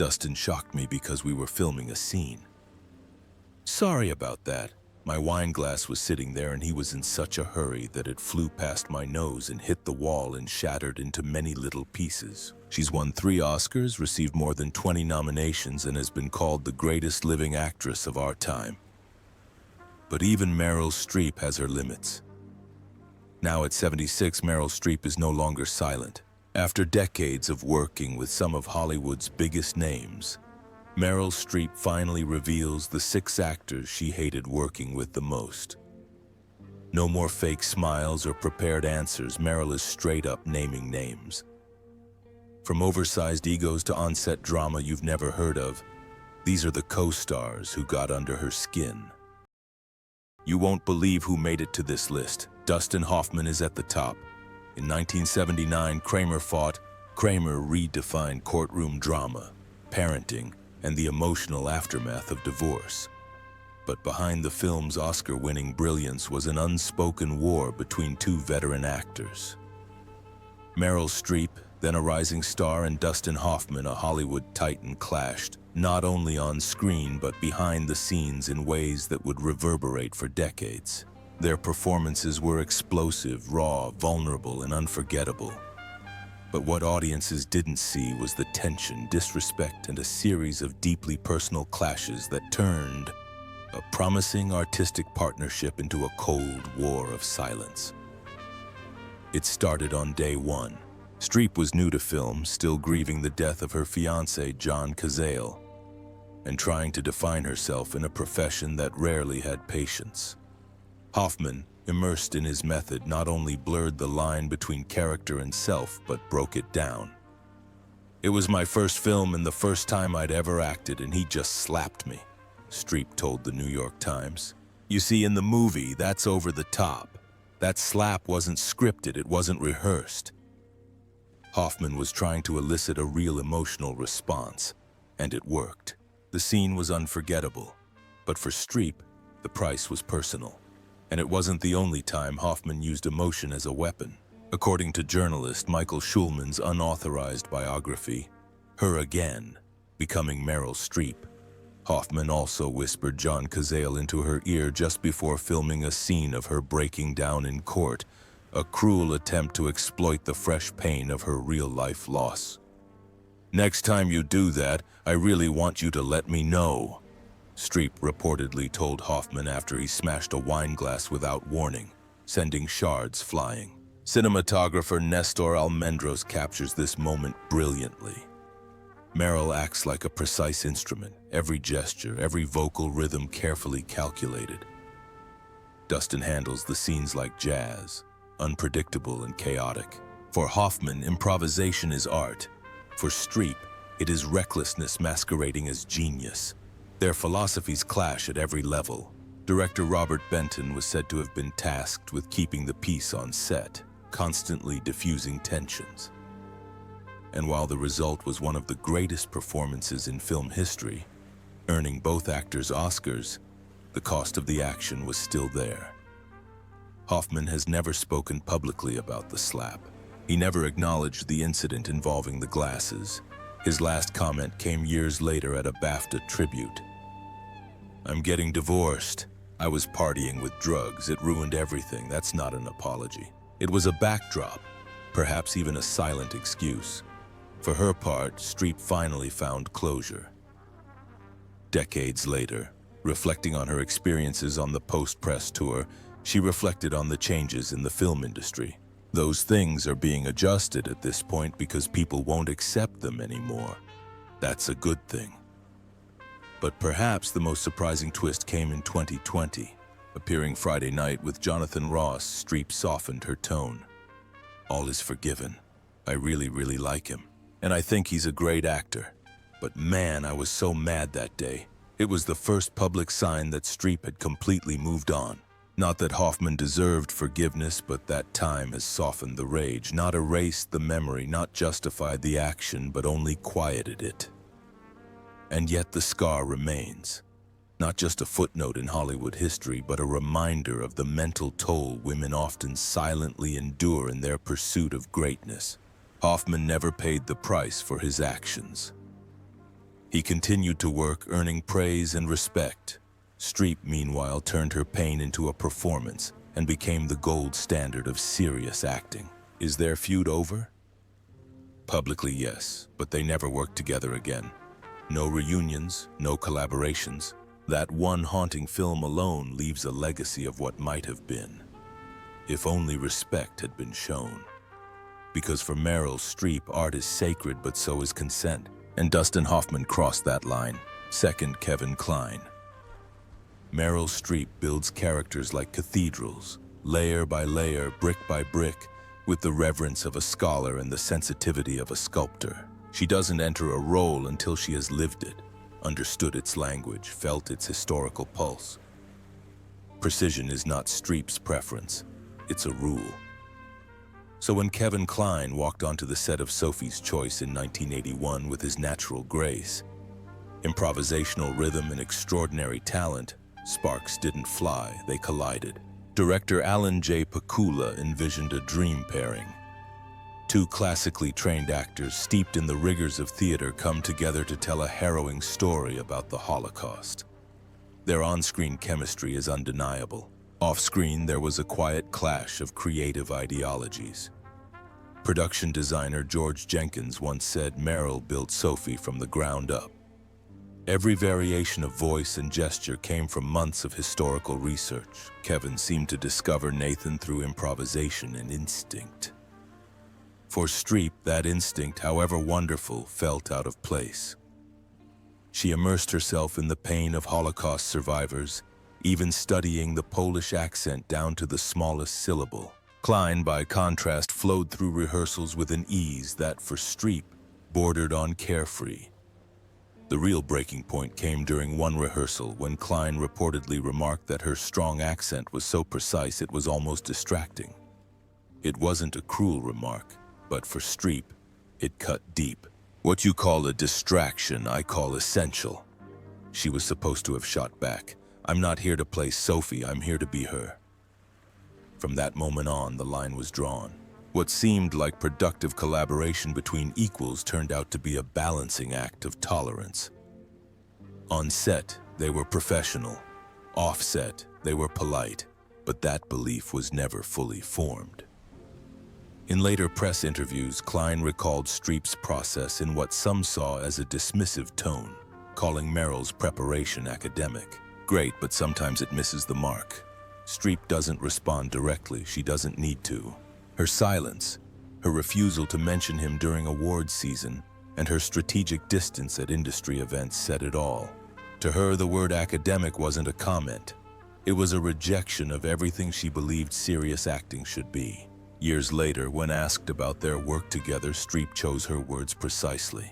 Dustin shocked me because we were filming a scene. Sorry about that. My wine glass was sitting there and he was in such a hurry that it flew past my nose and hit the wall and shattered into many little pieces. She's won 3 Oscars, received more than 20 nominations, and has been called the greatest living actress of our time. But even Meryl Streep has her limits. Now at 76, Meryl Streep is no longer silent. After decades of working with some of Hollywood's biggest names, Meryl Streep finally reveals the 6 actors she hated working with the most. No more fake smiles or prepared answers. Meryl is straight up naming names. From oversized egos to on-set drama you've never heard of, these are the co-stars who got under her skin. You won't believe who made it to this list. Dustin Hoffman is at the top. In 1979, Kramer redefined courtroom drama, parenting, and the emotional aftermath of divorce. But behind the film's Oscar-winning brilliance was an unspoken war between 2 veteran actors. Meryl Streep, then a rising star, and Dustin Hoffman, a Hollywood titan, clashed, not only on screen but behind the scenes in ways that would reverberate for decades. Their performances were explosive, raw, vulnerable, and unforgettable. But what audiences didn't see was the tension, disrespect, and a series of deeply personal clashes that turned a promising artistic partnership into a cold war of silence. It started on day 1. Streep was new to film, still grieving the death of her fiancé, John Cazale, and trying to define herself in a profession that rarely had patience. Hoffman, immersed in his method, not only blurred the line between character and self, but broke it down. It was my first film and the first time I'd ever acted, and he just slapped me, Streep told the New York Times. You see, in the movie, that's over the top. That slap wasn't scripted, it wasn't rehearsed. Hoffman was trying to elicit a real emotional response, and it worked. The scene was unforgettable, but for Streep, the price was personal. And it wasn't the only time Hoffman used emotion as a weapon. According to journalist Michael Schulman's unauthorized biography, Her Again, Becoming Meryl Streep, Hoffman also whispered John Cazale into her ear just before filming a scene of her breaking down in court, a cruel attempt to exploit the fresh pain of her real-life loss. Next time you do that, I really want you to let me know, Streep reportedly told Hoffman after he smashed a wine glass without warning, sending shards flying. Cinematographer Nestor Almendros captures this moment brilliantly. Meryl acts like a precise instrument, every gesture, every vocal rhythm carefully calculated. Dustin handles the scenes like jazz, unpredictable and chaotic. For Hoffman, improvisation is art. For Streep, it is recklessness masquerading as genius. Their philosophies clash at every level. Director Robert Benton was said to have been tasked with keeping the peace on set, constantly diffusing tensions. And while the result was one of the greatest performances in film history, earning both actors Oscars, the cost of the action was still there. Hoffman has never spoken publicly about the slap. He never acknowledged the incident involving the glasses. His last comment came years later at a BAFTA tribute. I'm getting divorced. I was partying with drugs. It ruined everything. That's not an apology. It was a backdrop, perhaps even a silent excuse. For her part, Streep finally found closure. Decades later, reflecting on her experiences on the post-press tour, she reflected on the changes in the film industry. Those things are being adjusted at this point because people won't accept them anymore. That's a good thing. But perhaps the most surprising twist came in 2020. Appearing Friday night with Jonathan Ross, Streep softened her tone. All is forgiven. I really like him. And I think he's a great actor. But man, I was so mad that day. It was the first public sign that Streep had completely moved on. Not that Hoffman deserved forgiveness, but that time has softened the rage, not erased the memory, not justified the action, but only quieted it. And yet the scar remains. Not just a footnote in Hollywood history, but a reminder of the mental toll women often silently endure in their pursuit of greatness. Hoffman never paid the price for his actions. He continued to work, earning praise and respect. Streep, meanwhile, turned her pain into a performance and became the gold standard of serious acting. Is their feud over? Publicly, yes, but they never worked together again. No reunions, no collaborations. That one haunting film alone leaves a legacy of what might have been, if only respect had been shown. Because for Meryl Streep, art is sacred, but so is consent. And Dustin Hoffman crossed that line. Second, Kevin Kline. Meryl Streep builds characters like cathedrals, layer by layer, brick by brick, with the reverence of a scholar and the sensitivity of a sculptor. She doesn't enter a role until she has lived it, understood its language, felt its historical pulse. Precision is not Streep's preference, it's a rule. So when Kevin Kline walked onto the set of Sophie's Choice in 1981 with his natural grace, improvisational rhythm and extraordinary talent, sparks didn't fly, they collided. Director Alan J. Pakula envisioned a dream pairing. Two classically trained actors steeped in the rigors of theater come together to tell a harrowing story about the Holocaust. Their on-screen chemistry is undeniable. Off-screen, there was a quiet clash of creative ideologies. Production designer George Jenkins once said Meryl built Sophie from the ground up. Every variation of voice and gesture came from months of historical research. Kevin seemed to discover Nathan through improvisation and instinct. For Streep, that instinct, however wonderful, felt out of place. She immersed herself in the pain of Holocaust survivors, even studying the Polish accent down to the smallest syllable. Kline, by contrast, flowed through rehearsals with an ease that, for Streep, bordered on carefree. The real breaking point came during one rehearsal when Kline reportedly remarked that her strong accent was so precise it was almost distracting. It wasn't a cruel remark, but for Streep, it cut deep. What you call a distraction, I call essential. She was supposed to have shot back. I'm not here to play Sophie, I'm here to be her. From that moment on, the line was drawn. What seemed like productive collaboration between equals turned out to be a balancing act of tolerance. On set, they were professional. Off set, they were polite, but that belief was never fully formed. In later press interviews, Kline recalled Streep's process in what some saw as a dismissive tone, calling Meryl's preparation academic. Great, but sometimes it misses the mark. Streep doesn't respond directly, she doesn't need to. Her silence, her refusal to mention him during awards season, and her strategic distance at industry events said it all. To her, the word academic wasn't a comment. It was a rejection of everything she believed serious acting should be. Years later, when asked about their work together, Streep chose her words precisely.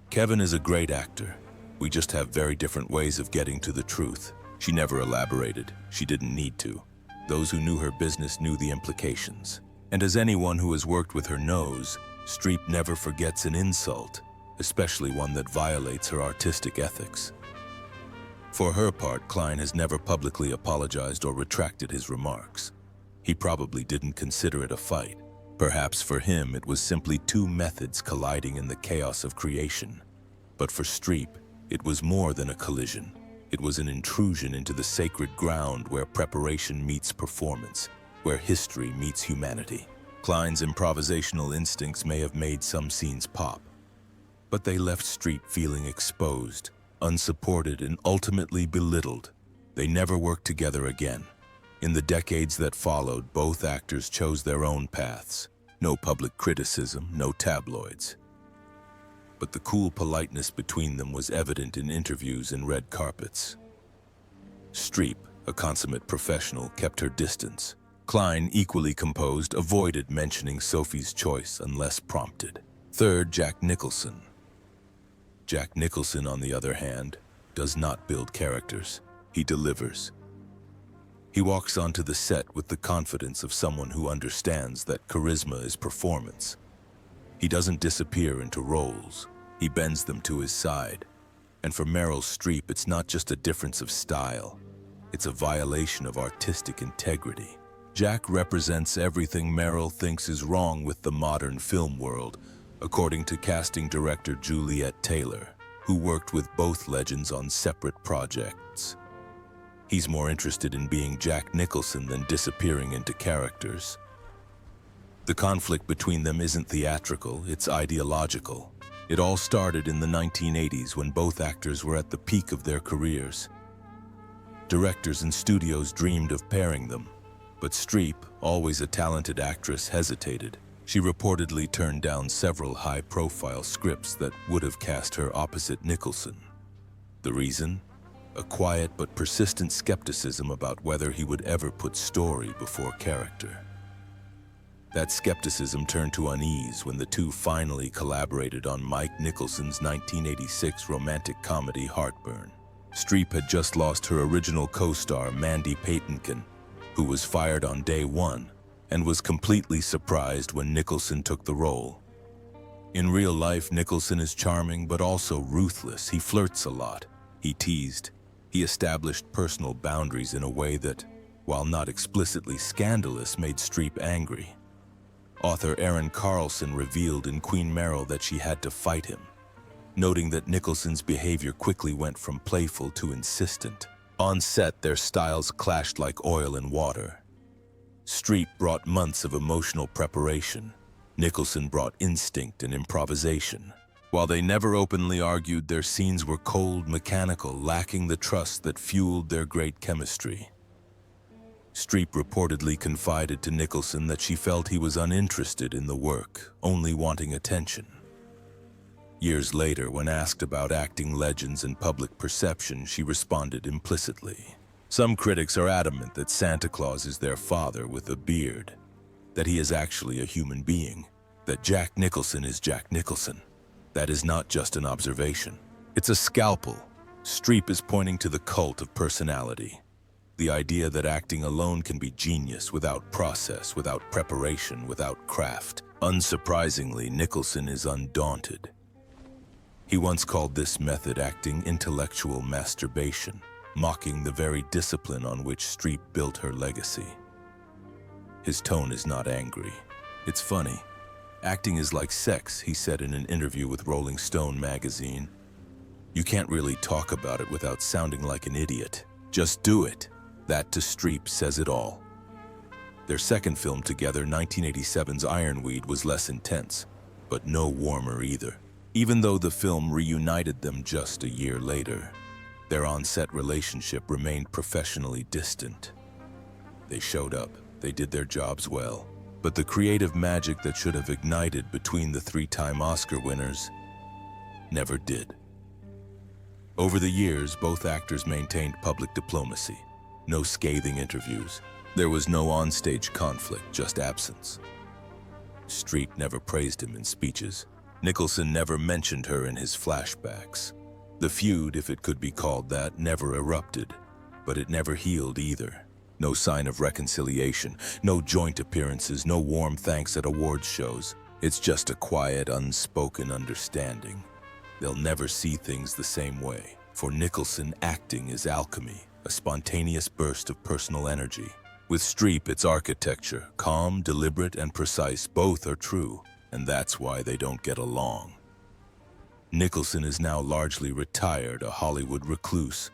Kevin is a great actor. We just have very different ways of getting to the truth. She never elaborated. She didn't need to. Those who knew her business knew the implications. And as anyone who has worked with her knows, Streep never forgets an insult, especially one that violates her artistic ethics. For her part, Kline has never publicly apologized or retracted his remarks. He probably didn't consider it a fight. Perhaps for him, it was simply two methods colliding in the chaos of creation. But for Streep, it was more than a collision. It was an intrusion into the sacred ground where preparation meets performance, where history meets humanity. Kline's improvisational instincts may have made some scenes pop, but they left Streep feeling exposed, unsupported, and ultimately belittled. They never worked together again. In the decades that followed, both actors chose their own paths. No public criticism, no tabloids. But the cool politeness between them was evident in interviews and red carpets. Streep, a consummate professional, kept her distance. Kline, equally composed, avoided mentioning Sophie's Choice unless prompted. Third, Jack Nicholson. Jack Nicholson, on the other hand, does not build characters. He delivers. He walks onto the set with the confidence of someone who understands that charisma is performance. He doesn't disappear into roles. He bends them to his side. And for Meryl Streep, it's not just a difference of style. It's a violation of artistic integrity. Jack represents everything Meryl thinks is wrong with the modern film world, according to casting director Juliet Taylor. who worked with both legends on separate projects. He's more interested in being Jack Nicholson than disappearing into characters. The conflict between them isn't theatrical, it's ideological. It all started in the 1980s when both actors were at the peak of their careers. Directors and studios dreamed of pairing them, but Streep, always a talented actress, hesitated. She reportedly turned down several high-profile scripts that would have cast her opposite Nicholson. The reason? A quiet but persistent skepticism about whether he would ever put story before character. That skepticism turned to unease when the two finally collaborated on Mike Nicholson's 1986 romantic comedy Heartburn. Streep had just lost her original co-star Mandy Patinkin, who was fired on day one, and was completely surprised when Nicholson took the role. In real life, Nicholson is charming but also ruthless. He flirts a lot. He teased. He established personal boundaries in a way that, while not explicitly scandalous, made Streep angry. Author Erin Carlson revealed in Queen Meryl that she had to fight him, noting that Nicholson's behavior quickly went from playful to insistent. On set, their styles clashed like oil and water. Streep brought months of emotional preparation. Nicholson brought instinct and improvisation. While they never openly argued, their scenes were cold, mechanical, lacking the trust that fueled their great chemistry. Streep reportedly confided to Nicholson that she felt he was uninterested in the work, only wanting attention. Years later, when asked about acting legends and public perception, she responded implicitly. Some critics are adamant that Santa Claus is their father with a beard, that he is actually a human being, that Jack Nicholson is Jack Nicholson. That is not just an observation. It's a scalpel. Streep is pointing to the cult of personality. The idea that acting alone can be genius without process, without preparation, without craft. Unsurprisingly, Nicholson is undaunted. He once called this method acting intellectual masturbation, mocking the very discipline on which Streep built her legacy. His tone is not angry. It's funny. Acting is like sex, he said in an interview with Rolling Stone magazine. You can't really talk about it without sounding like an idiot. Just do it. That to Streep says it all. Their second film together, 1987's Ironweed, was less intense, but no warmer either. Even though the film reunited them just a year later, their on-set relationship remained professionally distant. They showed up, they did their jobs well, but the creative magic that should have ignited between the three-time Oscar winners never did. Over the years, both actors maintained public diplomacy. No scathing interviews. There was no onstage conflict, just absence. Streep never praised him in speeches. Nicholson never mentioned her in his flashbacks. The feud, if it could be called that, never erupted, but it never healed either. No sign of reconciliation, no joint appearances, no warm thanks at awards shows. It's just a quiet, unspoken understanding. They'll never see things the same way. For Nicholson, acting is alchemy, a spontaneous burst of personal energy. With Streep, it's architecture, calm, deliberate, and precise. Both are true, and that's why they don't get along. Nicholson is now largely retired, a Hollywood recluse.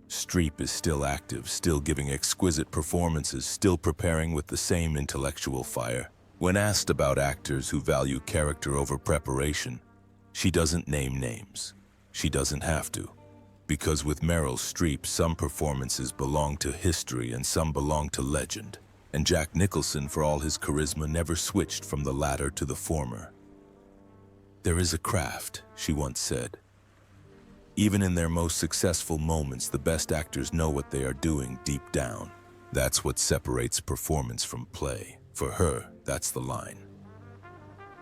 Streep is still active, still giving exquisite performances, still preparing with the same intellectual fire. When asked about actors who value character over preparation, she doesn't name names. She doesn't have to. Because with Meryl Streep, some performances belong to history and some belong to legend. And Jack Nicholson, for all his charisma, never switched from the latter to the former. There is a craft, she once said. Even in their most successful moments, the best actors know what they are doing deep down. That's what separates performance from play. For her, that's the line.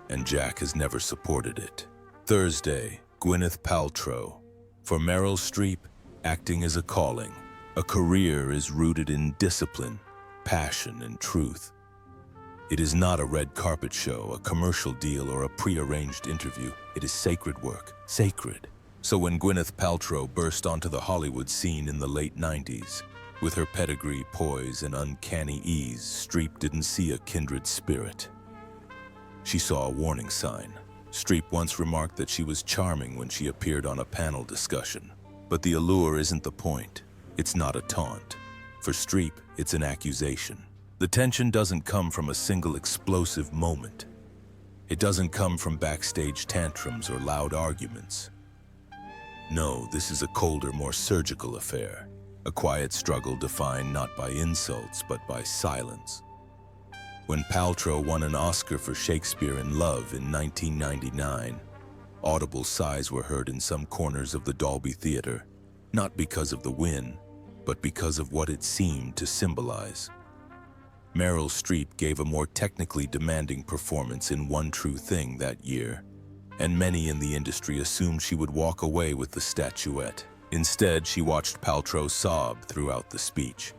And Jack has never supported it. Thursday, Gwyneth Paltrow. For Meryl Streep, acting is a calling. A career is rooted in discipline, passion, and truth. It is not a red carpet show, a commercial deal, or a pre-arranged interview. It is sacred work, sacred. So when Gwyneth Paltrow burst onto the Hollywood scene in the late 90s, with her pedigree, poise, and uncanny ease, Streep didn't see a kindred spirit. She saw a warning sign. Streep once remarked that she was charming when she appeared on a panel discussion. But the allure isn't the point. It's not a taunt. For Streep, it's an accusation. The tension doesn't come from a single explosive moment. It doesn't come from backstage tantrums or loud arguments. No, this is a colder, more surgical affair. A quiet struggle defined not by insults, but by silence. When Paltrow won an Oscar for Shakespeare in Love in 1999, audible sighs were heard in some corners of the Dolby Theater, not because of the win, but because of what it seemed to symbolize. Meryl Streep gave a more technically demanding performance in One True Thing that year, and many in the industry assumed she would walk away with the statuette. Instead, she watched Paltrow sob throughout the speech,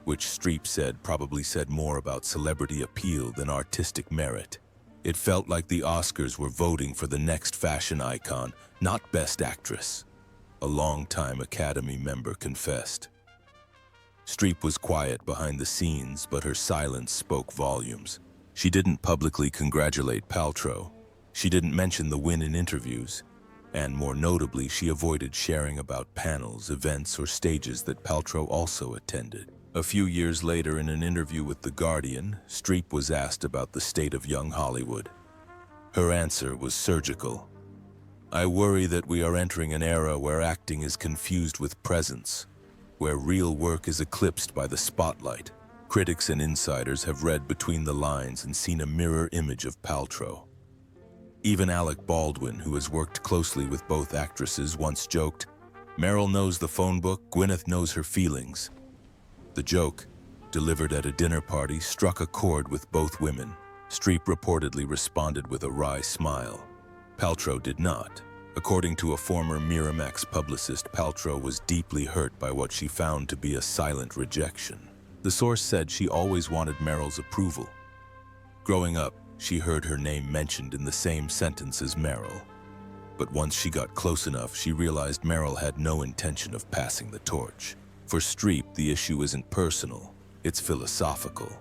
which Streep said probably said more about celebrity appeal than artistic merit. It felt like the Oscars were voting for the next fashion icon, not Best Actress, a longtime Academy member confessed. Streep was quiet behind the scenes, but her silence spoke volumes. She didn't publicly congratulate Paltrow. She didn't mention the win in interviews. And more notably, she avoided sharing about panels, events, or stages that Paltrow also attended. A few years later, in an interview with The Guardian, Streep was asked about the state of young Hollywood. Her answer was surgical. "I worry that we are entering an era where acting is confused with presence, where real work is eclipsed by the spotlight." Critics and insiders have read between the lines and seen a mirror image of Paltrow. Even Alec Baldwin, who has worked closely with both actresses, once joked, "Meryl knows the phone book, Gwyneth knows her feelings." The joke, delivered at a dinner party, struck a chord with both women. Streep reportedly responded with a wry smile. Paltrow did not. According to a former Miramax publicist, Paltrow was deeply hurt by what she found to be a silent rejection. The source said she always wanted Meryl's approval. Growing up, she heard her name mentioned in the same sentence as Meryl. But once she got close enough, she realized Meryl had no intention of passing the torch. For Streep, the issue isn't personal, it's philosophical.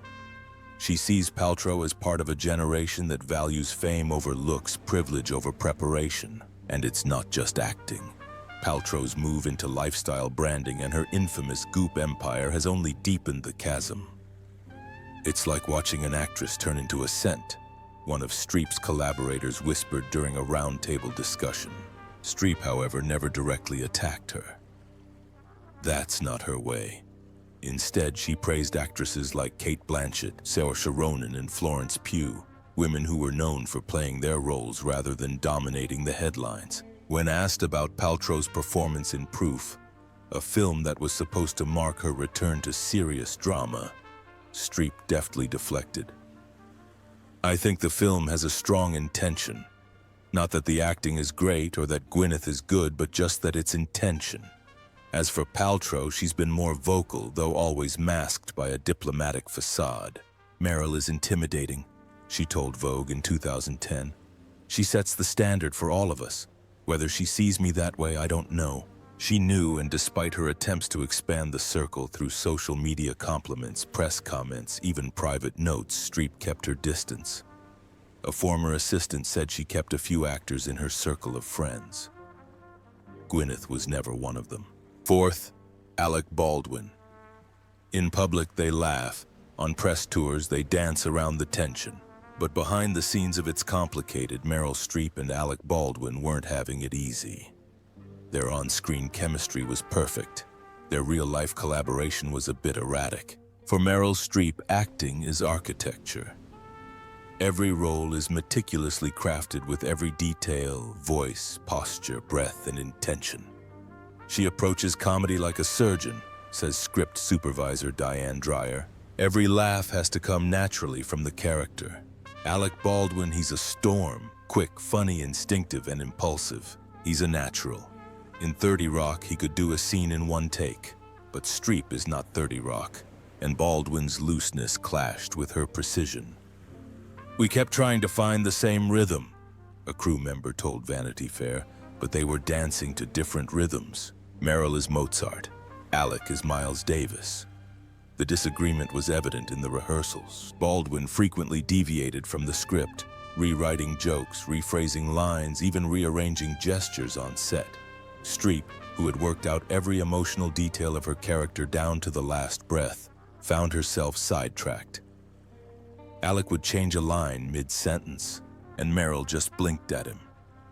She sees Paltrow as part of a generation that values fame over looks, privilege over preparation. And it's not just acting. Paltrow's move into lifestyle branding and her infamous Goop empire has only deepened the chasm. It's like watching an actress turn into a scent, one of Streep's collaborators whispered during a roundtable discussion. Streep, however, never directly attacked her. That's not her way. Instead, she praised actresses like Cate Blanchett, Saoirse Ronan, and Florence Pugh, women who were known for playing their roles rather than dominating the headlines. When asked about Paltrow's performance in Proof, a film that was supposed to mark her return to serious drama, Streep deftly deflected. "I think the film has a strong intention. Not that the acting is great or that Gwyneth is good, but just that it's intention. As for Paltrow, she's been more vocal, though always masked by a diplomatic facade. Meryl is intimidating," she told Vogue in 2010. "She sets the standard for all of us. Whether she sees me that way, I don't know." She knew, and despite her attempts to expand the circle through social media compliments, press comments, even private notes, Streep kept her distance. A former assistant said she kept a few actors in her circle of friends. Gwyneth was never one of them. Fourth, Alec Baldwin. In public, they laugh. On press tours, they dance around the tension. But behind the scenes of It's Complicated, Meryl Streep and Alec Baldwin weren't having it easy. Their on-screen chemistry was perfect. Their real-life collaboration was a bit erratic. For Meryl Streep, acting is architecture. Every role is meticulously crafted with every detail, voice, posture, breath, and intention. She approaches comedy like a surgeon, says script supervisor Diane Dreyer. Every laugh has to come naturally from the character. Alec Baldwin, he's a storm, quick, funny, instinctive, and impulsive. He's a natural. In 30 Rock, he could do a scene in one take, but Streep is not 30 Rock, and Baldwin's looseness clashed with her precision. "We kept trying to find the same rhythm," a crew member told Vanity Fair, but they were dancing to different rhythms. Meryl is Mozart, Alec is Miles Davis. The disagreement was evident in the rehearsals. Baldwin frequently deviated from the script, rewriting jokes, rephrasing lines, even rearranging gestures on set. Streep, who had worked out every emotional detail of her character down to the last breath, found herself sidetracked. Alec would change a line mid-sentence, and Meryl just blinked at him.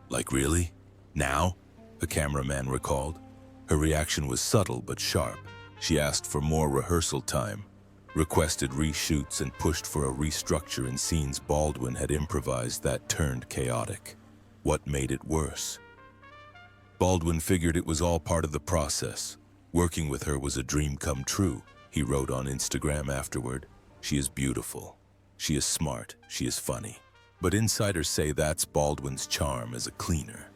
"Like, really? Now?" the cameraman recalled. Her reaction was subtle but sharp. She asked for more rehearsal time, requested reshoots, and pushed for a restructure in scenes Baldwin had improvised that turned chaotic. What made it worse? Baldwin figured it was all part of the process. Working with her was a dream come true, he wrote on Instagram afterward. "She is beautiful. She is smart. She is funny." But insiders say that's Baldwin's charm as a cleaner.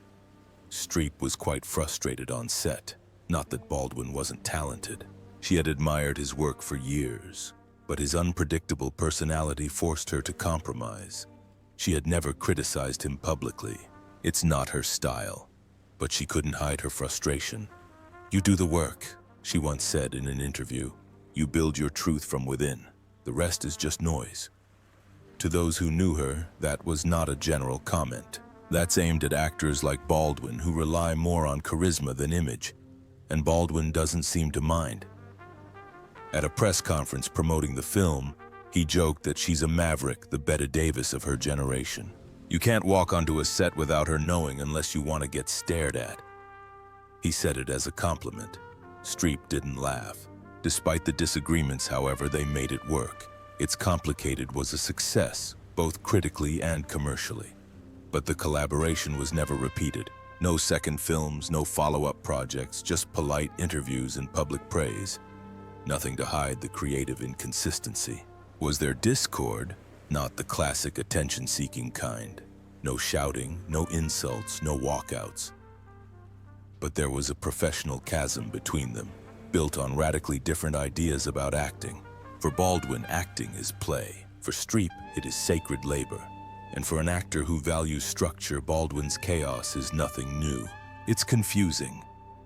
Streep was quite frustrated on set. Not that Baldwin wasn't talented. She had admired his work for years, but his unpredictable personality forced her to compromise. She had never criticized him publicly. It's not her style, but she couldn't hide her frustration. "You do the work," she once said in an interview. "You build your truth from within. The rest is just noise." To those who knew her, that was not a general comment. That's aimed at actors like Baldwin, who rely more on charisma than image, and Baldwin doesn't seem to mind. At a press conference promoting the film, he joked that she's a maverick, the Bette Davis of her generation. "You can't walk onto a set without her knowing unless you want to get stared at." He said it as a compliment. Streep didn't laugh. Despite the disagreements, however, they made it work. It's Complicated was a success, both critically and commercially. But the collaboration was never repeated. No second films, no follow-up projects, just polite interviews and public praise. Nothing to hide the creative inconsistency. Was there discord? Not the classic attention-seeking kind. No shouting, no insults, no walkouts. But there was a professional chasm between them, built on radically different ideas about acting. For Baldwin, acting is play. For Streep, it is sacred labor. And for an actor who values structure, Baldwin's chaos is nothing new. It's confusing.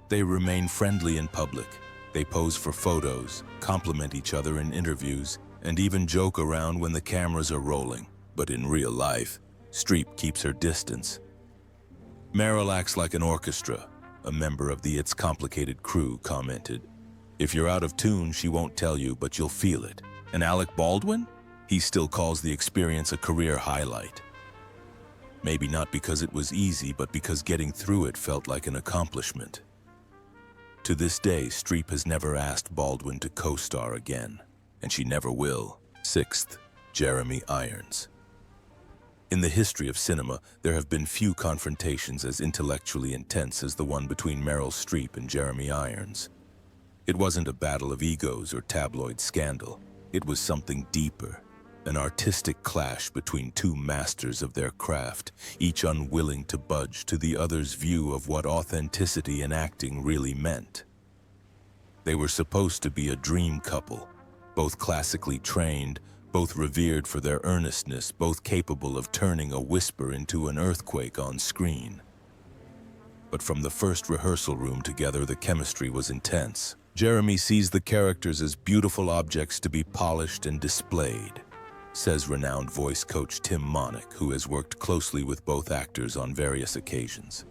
They remain friendly in public. They pose for photos, compliment each other in interviews, and even joke around when the cameras are rolling. But in real life, Streep keeps her distance. Meryl acts like an orchestra, a member of the It's Complicated crew commented. "If you're out of tune, she won't tell you, but you'll feel it." And Alec Baldwin? He still calls the experience a career highlight. Maybe not because it was easy, but because getting through it felt like an accomplishment. To this day, Streep has never asked Baldwin to co-star again, and she never will. 6th, Jeremy Irons. In the history of cinema, there have been few confrontations as intellectually intense as the one between Meryl Streep and Jeremy Irons. It wasn't a battle of egos or tabloid scandal. It was something deeper, an artistic clash between two masters of their craft, each unwilling to budge to the other's view of what authenticity in acting really meant. They were supposed to be a dream couple, both classically trained, both revered for their earnestness, both capable of turning a whisper into an earthquake on screen. But from the first rehearsal room together, the chemistry was intense. Jeremy sees the characters as beautiful objects to be polished and displayed, says renowned voice coach Tim Monick, who has worked closely with both actors on various occasions.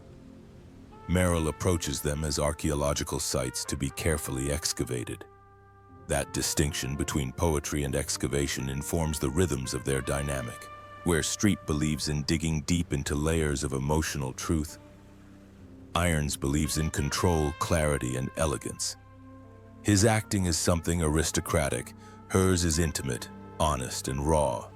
Meryl approaches them as archaeological sites to be carefully excavated. That distinction between poetry and excavation informs the rhythms of their dynamic. Where Streep believes in digging deep into layers of emotional truth, Irons believes in control, clarity, and elegance. His acting is something aristocratic, hers is intimate, honest, and raw,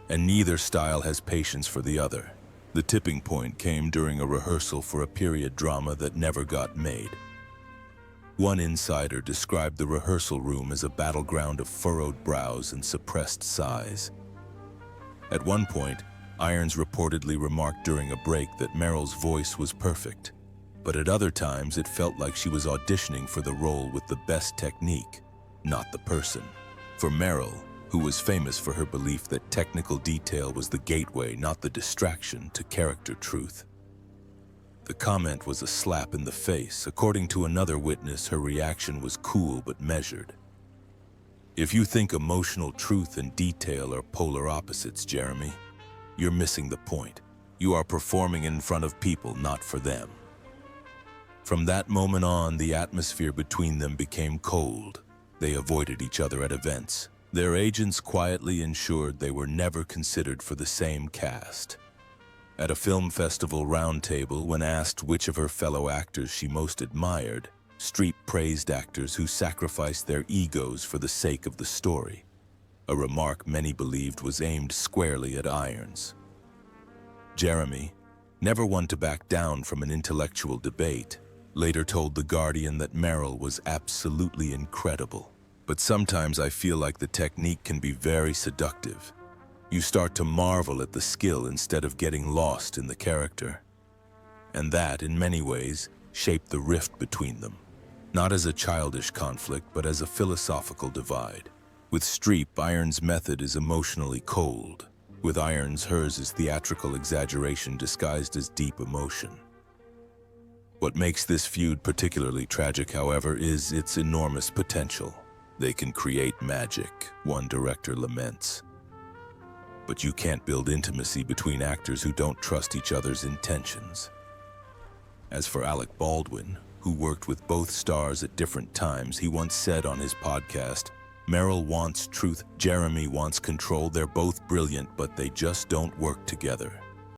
and neither style has patience for the other. The tipping point came during a rehearsal for a period drama that never got made. One insider described the rehearsal room as a battleground of furrowed brows and suppressed sighs. At one point, Irons reportedly remarked during a break that Meryl's voice was perfect, but at other times it felt like she was auditioning for the role with the best technique, not the person. For Meryl, who was famous for her belief that technical detail was the gateway, not the distraction, to character truth, the comment was a slap in the face. According to another witness, her reaction was cool but measured. "If you think emotional truth and detail are polar opposites, Jeremy, you're missing the point. You are performing in front of people, not for them. From that moment on, the atmosphere between them became cold. They avoided each other at events. Their agents quietly ensured they were never considered for the same cast. At a film festival roundtable, when asked which of her fellow actors she most admired, Streep praised actors who sacrificed their egos for the sake of the story, a remark many believed was aimed squarely at Irons. Jeremy, never one to back down from an intellectual debate, later told The Guardian that Meryl was absolutely incredible. But sometimes I feel like the technique can be very seductive. You start to marvel at the skill instead of getting lost in the character. And that, in many ways, shaped the rift between them. Not as a childish conflict, but as a philosophical divide. With Streep, Irons' method is emotionally cold. With Irons, hers is theatrical exaggeration disguised as deep emotion. What makes this feud particularly tragic, however, is its enormous potential. They can create magic, one director laments. But you can't build intimacy between actors who don't trust each other's intentions. As for Alec Baldwin, who worked with both stars at different times, he once said on his podcast, "Meryl wants truth, Jeremy wants control. They're both brilliant, but they just don't work together."